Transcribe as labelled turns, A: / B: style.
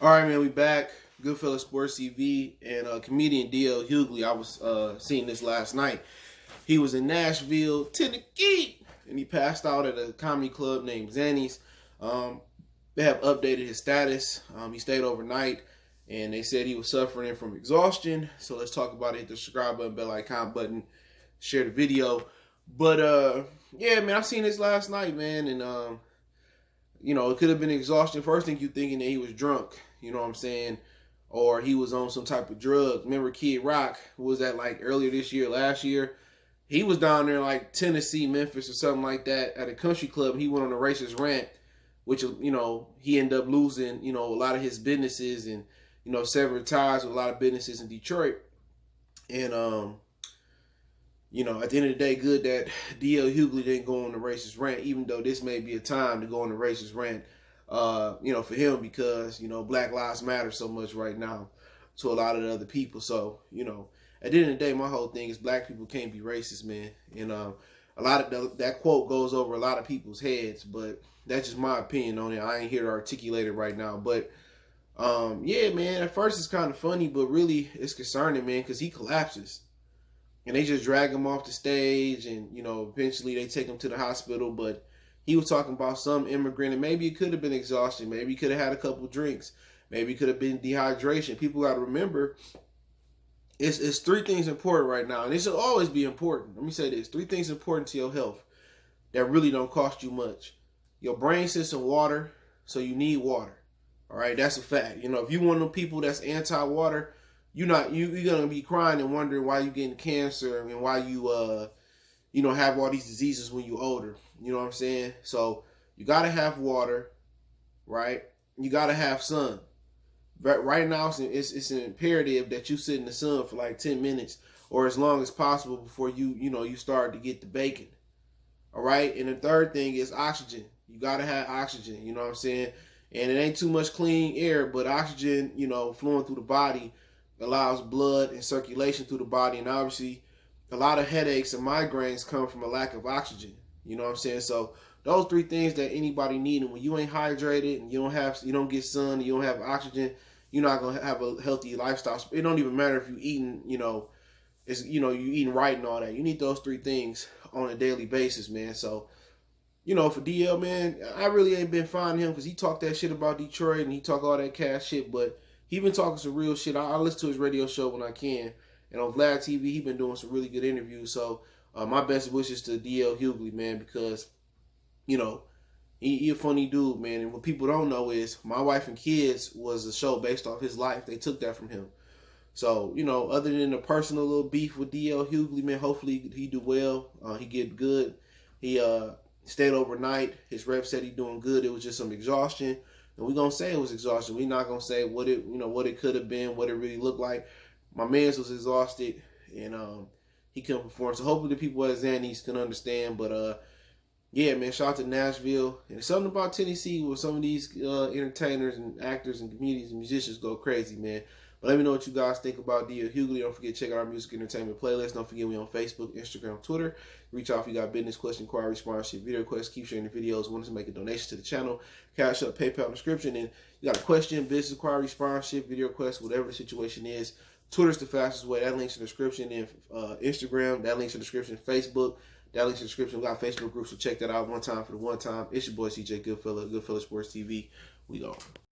A: All right, man, we back. Goodfellas Sports TV and comedian Hughley. I was seeing this last night. He was in Nashville, Tennessee, and he passed out at a comedy club named Zanny's. They have updated his status. He stayed overnight, and they said he was suffering from exhaustion. So let's talk about it. Hit the subscribe button, bell icon button, share the video. But yeah, man, I seen this last night, man, and you know, it could have been exhaustion. First thing you thinking that he was drunk, you know what I'm saying? Or he was on some type of drug. Remember Kid Rock, who was that like earlier this year, last year? He was down there in like Tennessee, Memphis or something like that at a country club. He went on a racist rant, which, you know, he ended up losing, you know, a lot of his businesses and, you know, severed ties with a lot of businesses in Detroit. And, you know, at the end of the day, good that D.L. Hughley didn't go on the racist rant, even though this may be a time to go on the racist rant, you know, for him because, you know, Black Lives Matter so much right now to a lot of the other people. So, you know, at the end of the day, my whole thing is black people can't be racist, man. And a lot of that quote goes over a lot of people's heads, but that's just my opinion on it. I ain't here to articulate it right now. But, yeah, man, at first it's kind of funny, but really it's concerning, man, because he collapses. And they just drag him off the stage and, you know, eventually they take him to the hospital. But he was talking about some immigrant, and maybe it could have been exhaustion. Maybe he could have had a couple drinks. Maybe it could have been dehydration. People got to remember, it's three things important right now. And it should always be important. Let me say this. Three things important to your health that really don't cost you much. Your brain sits in water, so you need water. All right, that's a fact. You know, if you one of them people that's anti-water, you're gonna be crying and wondering why you getting cancer and why you you know, have all these diseases when you're older. You know what I'm saying? So you gotta have water, right? You gotta have sun. Right now, it's an imperative that you sit in the sun for like 10 minutes or as long as possible before you start to get the bacon. All right, and the third thing is oxygen. You gotta have oxygen. You know what I'm saying? And it ain't too much clean air, but oxygen, you know, flowing through the body allows blood and circulation through the body. And obviously, a lot of headaches and migraines come from a lack of oxygen. You know what I'm saying? So those three things that anybody need, and when you ain't hydrated and you don't get sun, and you don't have oxygen, you're not gonna have a healthy lifestyle. It don't even matter if you eating, you eating right and all that. You need those three things on a daily basis, man. So, you know, for DL, man, I really ain't been finding him because he talked that shit about Detroit and he talk all that cash shit, but he been talking some real shit. I listen to his radio show when I can. And on Vlad TV, he been doing some really good interviews. So my best wishes to D.L. Hughley, man, because, you know, he a funny dude, man. And what people don't know is My Wife and Kids was a show based off his life. They took that from him. So, you know, other than a personal little beef with D.L. Hughley, man, hopefully he do well. He get good. He stayed overnight. His rep said he doing good. It was just some exhaustion. And we're going to say it was exhaustion. We're not going to say what it could have been, what it really looked like. My man's was exhausted, and he couldn't perform. So hopefully the people at Zanny's can understand. But, yeah, man, shout out to Nashville. And there's something about Tennessee where some of these entertainers and actors and comedians and musicians go crazy, man. But let me know what you guys think about D.L. Hughley. Don't forget to check out our music entertainment playlist. Don't forget we on Facebook, Instagram, Twitter. Reach out if you got business, question, inquiry, sponsorship, video requests. Keep sharing the videos. Want us to make a donation to the channel. Cash Up, PayPal description. And you got a question, business inquiry, sponsorship, video request, whatever the situation is. Twitter's the fastest way. That link's in the description. And Instagram, that link's in the description. Facebook, that link's in the description. We got a Facebook group, so check that out one time for the one time. It's your boy CJ Goodfellas, Goodfellas Sports TV. We gone.